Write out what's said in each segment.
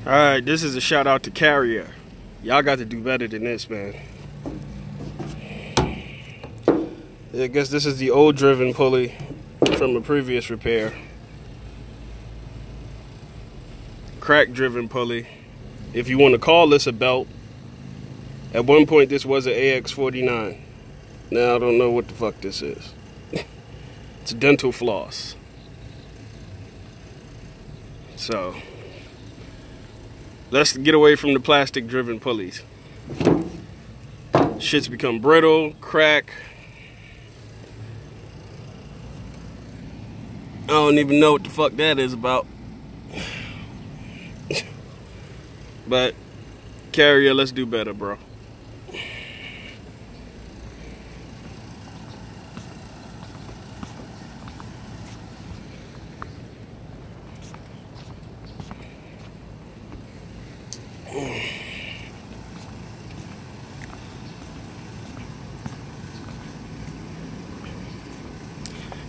Alright, this is a shout out to Carrier. Y'all got to do better than this, man. I guess this is the old driven pulley from a previous repair. Crack driven pulley. If you want to call this a belt, at one point this was an AX49. Now I don't know what the fuck this is. It's dental floss. So let's get away from the plastic driven pulleys. Shit's become brittle, crack. I don't even know what the fuck that is about. But Carrier, let's do better, bro.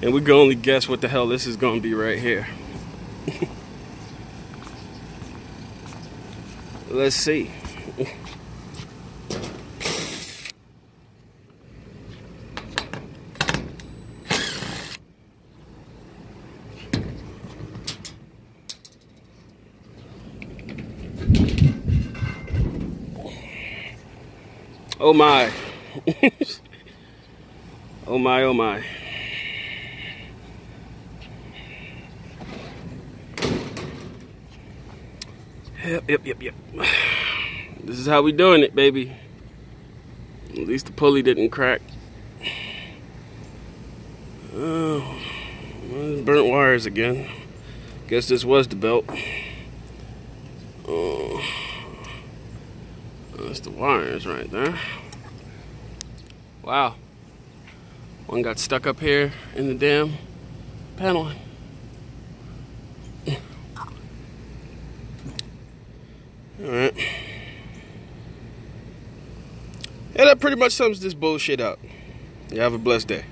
And we can only guess what the hell this is gonna be right here. Let's see. Oh my. Oh my, oh my. Yep. This is how we doing it, baby. At least the pulley didn't crack. Oh, well, burnt wires again. Guess this was the belt. Oh, that's the wires right there. Wow. One got stuck up here in the damn paneling. Alright. Yeah, that pretty much sums this bullshit up. You have a blessed day.